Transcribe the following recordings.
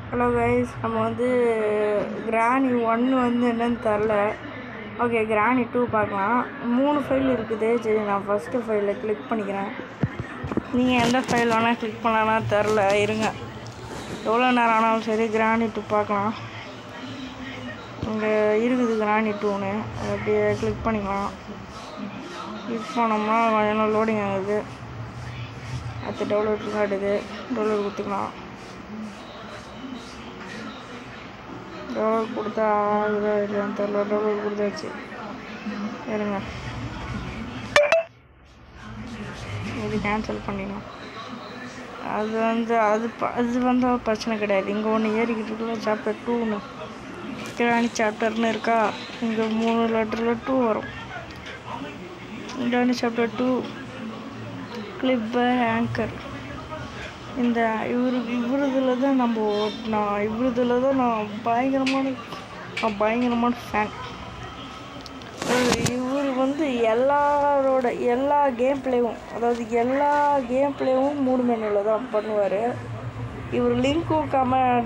Hello guys, நம்ம வந்து granny 1 வந்து என்னன்னு தெரில. ஓகே, கிரானி 2 பார்க்கலாம். 3 ஃபைல் இருக்குது. சரி, நான் ஃபஸ்ட்டு ஃபைலில் கிளிக் பண்ணிக்கிறேன். நீங்கள் எந்த ஃபைல் வேணால் கிளிக் பண்ணலான்னா தெரில. இருங்க, எவ்வளோ நேரம் ஆனாலும் சரி கிரானி 2 பார்க்கலாம். இங்கே இருக்குது கிரானி 2ன்னு, அப்படியே கிளிக் பண்ணிக்கலாம். கிளிக் பண்ணோம்னா கொஞ்சம் லோடிங் ஆகுது. அடுத்து டவுன்லோட் காட்டுது. டவுன்லோட் கொடுத்துக்கலாம். டவுன்லோட் கொடுத்தா ஆகுதா இல்லையான்னு தெரியல. டவுன்லோட் கொடுத்தாச்சு. இருங்க, இது கேன்சல் பண்ணிடலாம். அது வந்து பிரச்சனை கிடையாது. இங்கே ஒன்று ஏறிக்கிட்டு இருக்குல்ல, சாப்டர் 2ன்னு கிரானி சாப்டர்னு இருக்கா. இங்கே 3 லெட்டரில் 2 வரும். கிரானி சாப்டர் 2 கிளிப்பர் ஆங்கர். இந்த இவருதில் தான் நம்ம இவருதில் தான் நான் பயங்கரமான ஃபேன். இவர் வந்து எல்லா கேம் பிளேவும், அதாவது எல்லா கேம் பிளேவும் 3 மெனுவில் தான் பண்ணுவார். இவர் லிங்க்கும்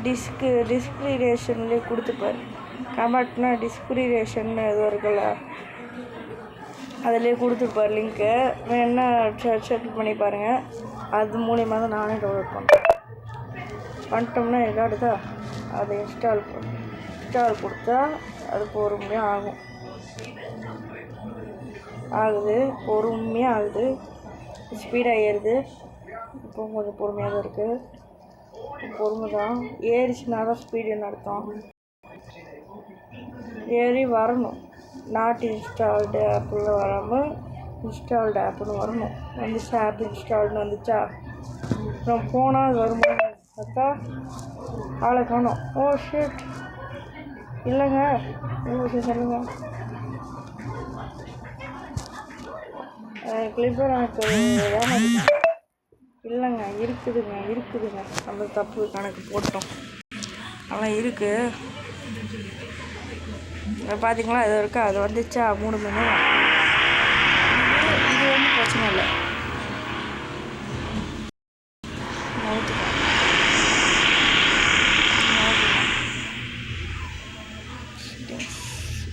டிஸ்கிரிப்ஷன்லேயே கொடுத்துப்பார். கமெண்ட்னா டிஸ்கிரிப்ஷன் எதுவும் இருக்குல்ல, அதிலே கொடுத்துருப்பார் லிங்க்கு. வேணா செக் பண்ணி பாருங்கள். அது மூலிமா தான் நானே டவுன்லோட் பண்ணிட்டோம்னா எதாடுதா அதை இன்ஸ்டால் கொடுத்தா அது பொறுமையாக ஆகுது. ஸ்பீடாக ஏறுது. இப்போ கொஞ்சம் பொறுமையாக தான் இருக்குது. பொறுமை தான். ஏறிச்சுனா தான் ஸ்பீடுன்னு அர்த்தம். ஏறி வரணும். நாட் இன்ஸ்டால்டு ஆப்புன்னு வராமல் இன்ஸ்டால்டு ஆப்புன்னு வரணும். வந்துச்சு, ஆப் இன்ஸ்டால்டுன்னு வந்துச்சா. நம்ம போனால் வருமா பார்த்தா ஆளை காணோம். ஓ ஷிட், இல்லைங்க. சொல்லுங்க, கிளிப்பர் எனக்கு இல்லைங்க. இருக்குதுங்க. நம்ம தப்பு கணக்கு போட்டோம். அதெல்லாம் இருக்குது. பார்த்தீங்களா, இது இருக்கா. அது வந்துச்சா 3 மெனு. இது வந்து பிரச்சனை இல்லை.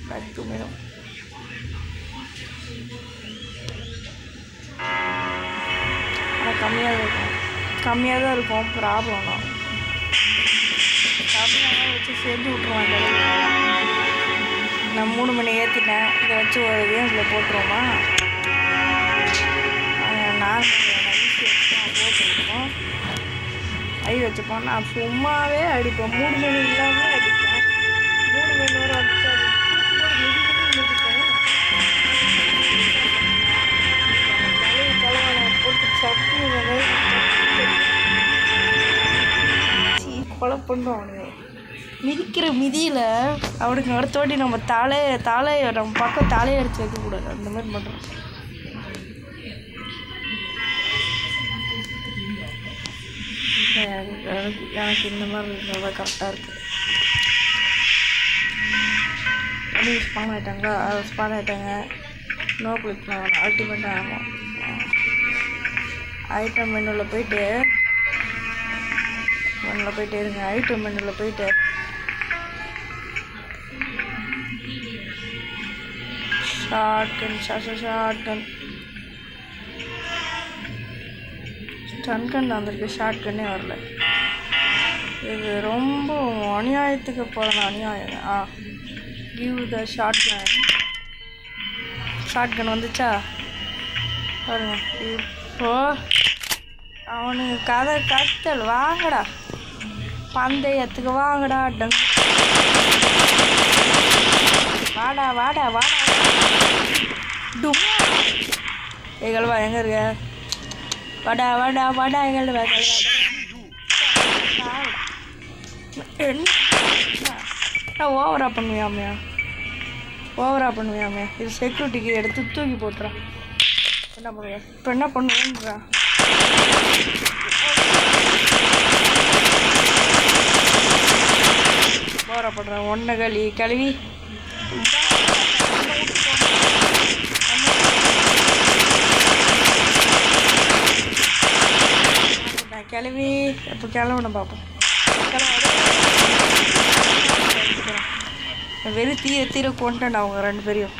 Back to menu. ஆனால் கம்மியாக தான் இருக்கும். ப்ராப்ளம் தான். கம்மியாக வச்சு செஞ்சு விட்ருவாங்க. நான் 3 மணி ஏற்றிட்டேன். இதை வச்சு ஒரு கேமில் போட்டுருவோமா. போட்டுருக்கோம். வச்சுப்போம். நான் சும்மாவே அடிப்பேன். 3 மணி இல்லாமல் அடிப்பேன். 3 மணி நேரம் அடிச்சா போட்டு சட்னி கொலை பண்ணுறோம். அவனுங்க மிதிக்கிற மிதியில் அவனுக்கு அடுத்த வாட்டி நம்ம நம்ம பக்கம் தலையை அடித்து வைக்கக்கூடாது. அந்த மாதிரி பண்ணுறோம். எனக்கு இந்த மாதிரி இருந்தால் கரெக்டாக இருக்குது. ஸ்பான் ஆகிட்டாங்களா? ஸ்பான் ஆகிட்டாங்க. நோ கிளிக் பண்ணணும். அல்டிமேட்டாக ஆகும். ஐட்டம் மெனுவில் போயிட்டு இருங்க. ஐட்டம் மெனுவில் போயிட்டு ஸ்டன்கன் வந்திருக்கு. ஷார்ட்கன்னே வரல. இது ரொம்ப அநியாயத்துக்கு போகிற அநியாயம். கிவ் த ஷார்ட்கன் வந்துச்சா பாருங்க. இப்போ அவனுக்கு கதை கத்தல். வாங்கடா, பந்தயத்துக்கு வாங்கடா. வாடா டுமா. எங்கள்வா எங்கே இருக்க? வாடா எங்கள்வா. என்ன ஓவரா பண்ணுவியாமையா? இது செக்யூரிட்டிக்கு எடுத்து தூக்கி போட்டுறான். என்ன பண்ணுவேன் இப்போ? என்ன பண்ணுவேன்றா? ஓவரா பண்ணுறேன். ஒன்றை கழுவி கிளவி. இப்போ கிளம்பணும் பார்ப்போம். கிளம்ப வெறும் தீர தீர கொண்டாண்டு அவங்க 2 பேரையும்.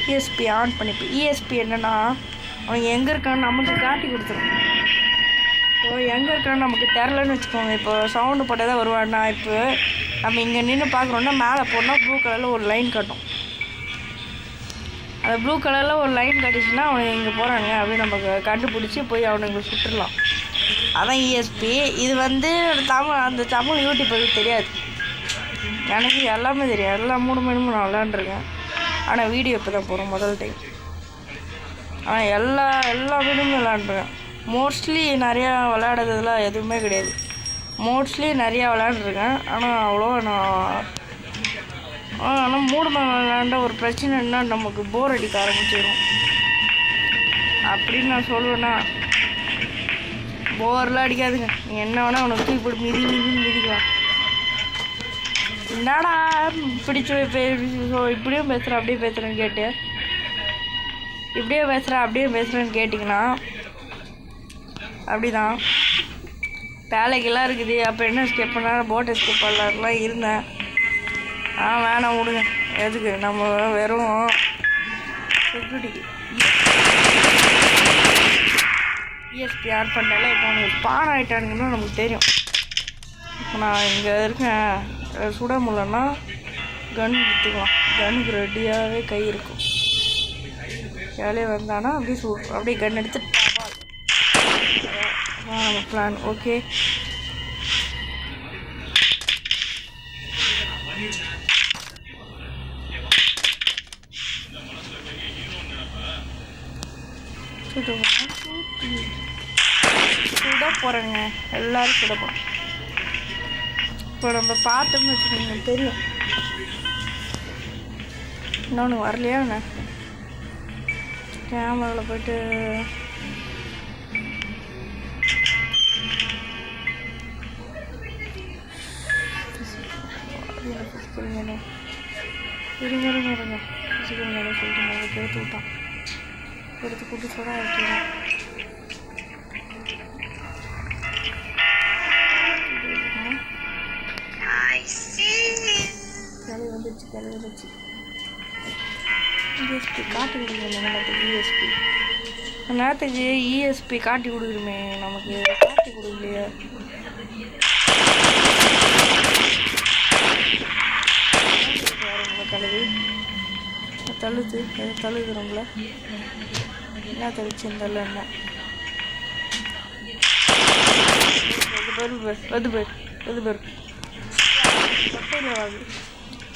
இஎஸ்பி ஆன் பண்ணிப்போம். இஎஸ்பி என்னென்னா அவன் எங்கே இருக்கான்னு நமக்கு காட்டி கொடுத்துரும். இப்போ எங்கே இருக்கான்னு நமக்கு தெரிலன்னு வச்சுக்கோங்க. இப்போ சவுண்டு போட்டால் தான் வருவான்னா, இப்போ நம்ம இங்கே நின்று பார்க்குறோன்னா மேலே போனால் ப்ளூ கலரில் ஒரு லைன் காட்டும். அந்த ப்ளூ கலரில் ஒரு லைன் காட்டிச்சுன்னா அவனுக்கு இங்கே போகிறாங்க அப்படின்னு நம்ம கண்டுபிடிச்சி போய் அவனுக்கு சுட்டுடலாம். அதான் இஎஸ்பி. இது வந்து அந்த தமிழ் யூடியூபருக்கு தெரியாது. எனக்கு எல்லாமே தெரியும். எல்லா 3 மணிமும் நான் விளாண்டுருக்கேன். ஆனால் வீடியோ இப்போ தான் போகிறோம் முதல் டைம். ஆனால் எல்லா வீடியோமே விளாண்டுருக்கேன். மோஸ்ட்லி நிறையா விளையாடுறதுலாம் எதுவுமே கிடையாது. மோஸ்ட்லி நிறையா விளையாண்டுருக்கேன். ஆனால் அவ்வளோவா ஆனால் 3 மணி விளையாண்ட ஒரு பிரச்சனைன்னா நமக்கு போர் அடிக்க ஆரம்பிச்சிடும் அப்படின்னு நான் சொல்லுவேன்னா. போர்லாம் அடிக்காதுங்க. நீ என்ன வேணால் உனக்கு தூக்கி போட்டு மிதிக்கலாம். என்னடா இப்படியும் பேசுகிறேன் அப்படியே பேசுகிறேன்னு கேட்டு இப்படியே பேசுகிறேன் அப்படியே பேசுகிறேன்னு கேட்டிங்கன்னா அப்படிதான். வேலைக்கெல்லாம் இருக்குது. அப்போ என்ன ஸ்கிப் பண்ணாலும் போட்டை ஸ்கிப் பண்ணலாம்லாம் இருந்தேன். வேணாம் விடுங்க. எதுக்கு நம்ம வெறும் செக்யூரிட்டிக்கு இஎஸ்பி ஆன் பண்ணால இப்போ உனக்கு பான் ஆகிட்டானுங்கன்னா நமக்கு தெரியும். இப்போ நான் இங்கே இருக்கேன், சுட முடியலன்னா கன் எடுத்துக்கலாம். கன்னுக்கு ரெடியாகவே கை இருக்கும். வேலையே வந்தானா அப்படியே கன் எடுத்து நம்ம பிளான். ஓகே, சுட போகிறேங்க. எல்லோரும் சுட போகிறோம். இப்போ நம்ம பார்த்தோம்னு வச்சுக்கோங்க தெரியும். இன்னொன்று வரலையா என்ன? கேமராவில் போய்ட்டு இருங்க ஃபிசிக்கல் மேலே சொல்லிட்டு நம்ம கேட்டு விட்டான். எடுத்து கூட்டு கூட வைக்கிறேன். கிளி வந்துச்சு. இஎஸ்பி காட்டி கொடுக்குறோமே நேரத்துக்கு. நேரத்துக்கு இஎஸ்பி காட்டி கொடுக்குறோமே, நமக்கு காட்டி கொடுக்கலையே. தழுதுறோம்ல என்ன தெளிச்சு இருந்தால என்ன பேர்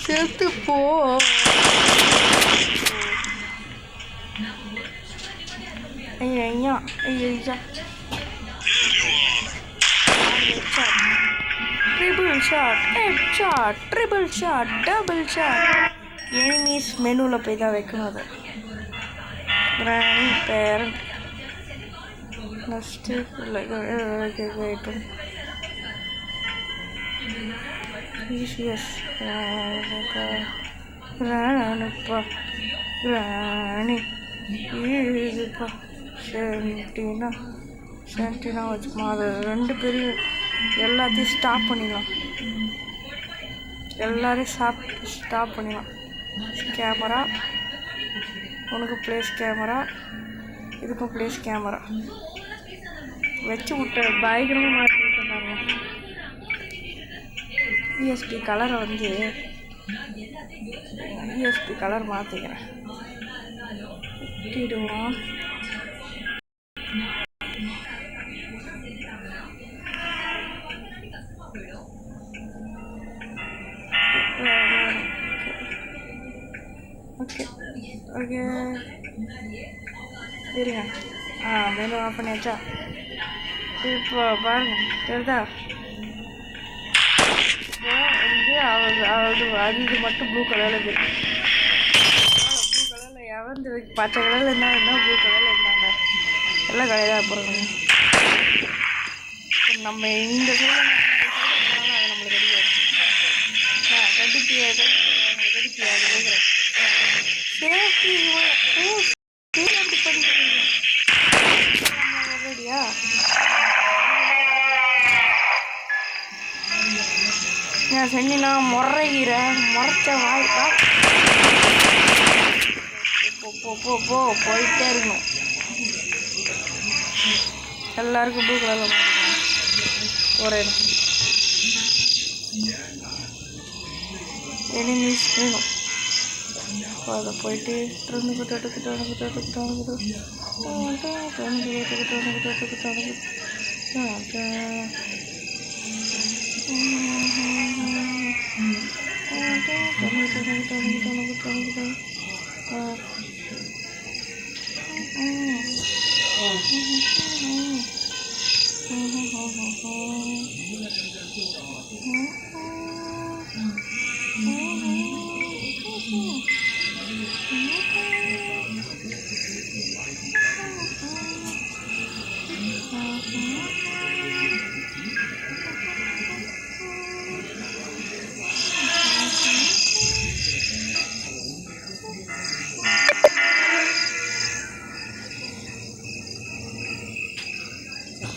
செத்து போ. ஐயா triple shot double shot. Enemies மெனுவில் போய் தான் வைக்கணும். அது கிராணி பேரண்ட் நெக்ஸ்ட்டு இல்லை ஐட்டம் ஈஸியஸ் கிராணிப்பா கிராணி இதுப்பா சென்டினா வச்சுக்கோமா. அது 2 பேரும் எல்லாத்தையும் ஸ்டாப் பண்ணிடலாம். எல்லாரையும் ஸ்டாப் பண்ணிடலாம். கேமரா உனக்கு ப்ளேஸ் கேமரா, இதுக்கும் ப்ளேஸ் கேமரா வச்சு விட்ட பயங்கரமாக மாற்றி விட்டுருந்தாங்க. இஎஸ்பி கலரை வந்து இஎஸ்பி கலர் மாற்றிக்கிறேன். ஊற்றிடுவோம். ஓகே ஓகே இருங்க. மெனு ஆஃப் பண்ணியாச்சா? இப்போ பாருங்க தெரியுதா? இப்போ வந்து அது மட்டும் ப்ளூ கலரில் இருக்குது. ப்ளூ கலரில் எவந்து பச்சை கலரில் இருந்தாங்க, ப்ளூ கலரில் இருந்தாங்க, எல்லாம் கலையாக போகிறாங்க. நம்ம இந்த சைடில் அது நம்மளுக்கு கிடைக்காது. கடிப்பியாது கேட்குறேன். சேஃப்டி அப்படி பண்ணிக்கிறீங்க. என்ன செஞ்சினா முறைச்ச வாய்ப்பா போயிட்டே இருக்கணும். எல்லாருக்கும் ப்ளூ கலரில் ஒரே எனிமீஸ் வேணும். அதை போயிட்டு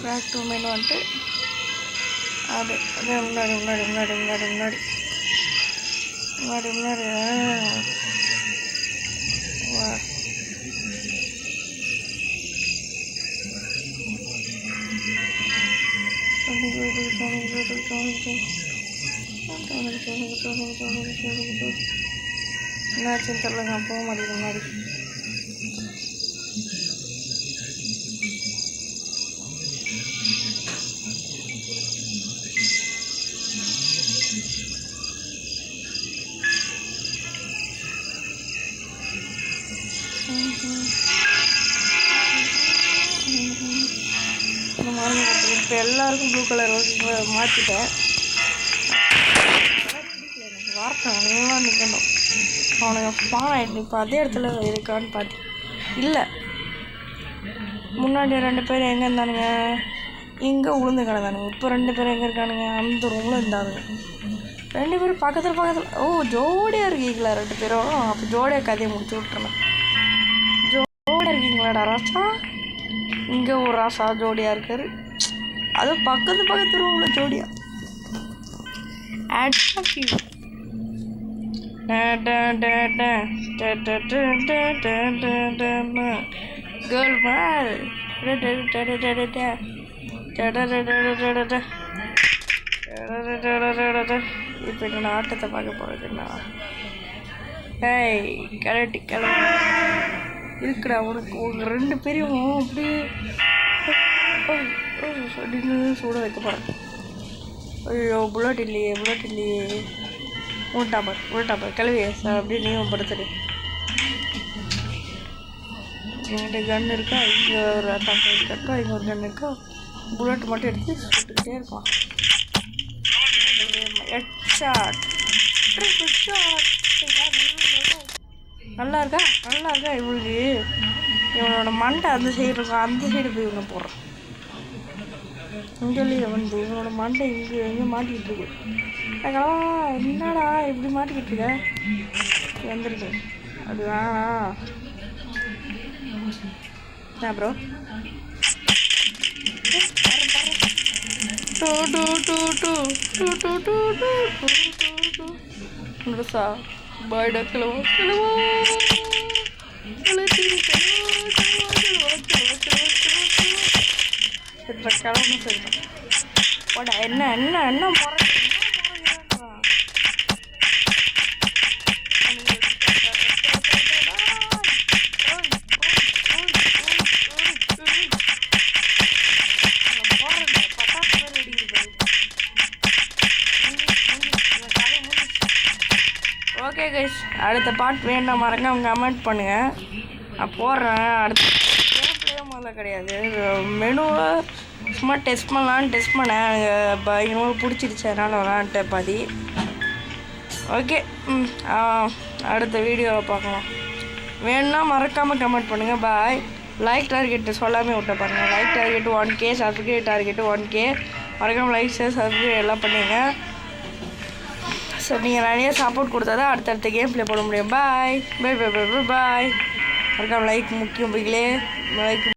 பேக் டு மெனு வந்துட்டு அது அதே முன்னாடி என்னாச்சுன்னு தெரியலங்க, போக மாட்டேங்குது முன்னாடி. இப்போ எல்லாருக்கும் ப்ளூ கலர் மாற்றிட்டேன். வார்த்தை நல்லா நிற்கணும். அவனுங்க ஸ்பான் ஆகிட்டு இப்போ அதே இடத்துல இருக்கான்னு பார்த்து இல்லை. முன்னாடி 2 பேர் எங்கே இருந்தானுங்க, இங்கே உளுந்து கிடந்தானுங்க. இப்போ 2 பேர் எங்கே இருக்கானுங்க, அந்த ரூமில் இருந்தானுங்க. 2 பேரும் பக்கத்தில் ஓ ஜோடியாக இருக்கீங்களா 2 பேரும்? அப்போ ஜோடியாக கதையை முடிச்சு விட்றேன். ஜோடியாக இருக்கீங்களாடா ராசா? இங்கே ஒரு ராசா ஜோடியாக இருக்காரு, அதுவும் பக்கத்து ரூமில் ஜோடியா. கேர்ள் மேல் இப்போ என்னோட ஆட்டத்தை பார்க்க போகிறதுன்னா கிளட்டி இருக்குடா உனக்கு. உங்கள் 2 பேரையும் அப்படியே அப்படின்னு சூட வைக்க போகிறேன். ஐயோ புல்லட் இல்லையே உள்டாப்பர் கிளவியே சார் அப்படியே நீயும் படுத்துடு. என்கிட்ட கன் இருக்கா, இங்கே ஒரு இருக்கா, இங்கே ஒரு கன் இருக்கா. புல்லட் மட்டும் எடுத்து சுட்டுக்கிட்டே இருக்கலாம். நல்லா இருக்கா இவளுக்கு. இவனோட மண்டை அந்த சைடு இருக்கும், அந்த சைடு போய் இவனை போடுறான். இங்கேயே வந்து இவனோட மண்டை எங்கே மாட்டிக்கிட்டு இருக்கு. என்னடா இப்படி மாட்டிக்கிட்டு இருக்க, வந்துருக்கு. அது வேணாம் ப்ரோ. முழுசா பாய்டா கிளவோ கிளம்பு சொல்லுங்க. போடா என்ன முறை ஓகே கைஸ், அடுத்த பார்ட் வேண்டாம் மறக்காம கமெண்ட் பண்ணுங்கள். நான் போடுறேன். அடுத்த கேம்ப்லேயே முதல்ல கிடையாது, மெனுவை சும்மா டெஸ்ட் பண்ணேன். எனக்கு பயங்கரமாக பிடிச்சிருச்சு, அதனால் விளாண்டுட்டேன் பாதி. ஓகே, அடுத்த வீடியோவை பார்க்கலாம். வேணுன்னா மறக்காமல் கமெண்ட் பண்ணுங்கள். பாய். லைக் டார்கெட்டு சொல்லாமே விட்ட பாருங்கள். Like target 1K, subscribe target 1K. மறக்காமல் லைக் ஷேர் சப்ஸ்கிரைப் எல்லாம் பண்ணுங்க. ஸோ நீங்கள் நிறைய சப்போர்ட் கொடுத்தா தான் அடுத்தடுத்த கேம் ப்ளே போட முடியும். பாய். மறக்காமல் லைக் முக்கியம். லைக்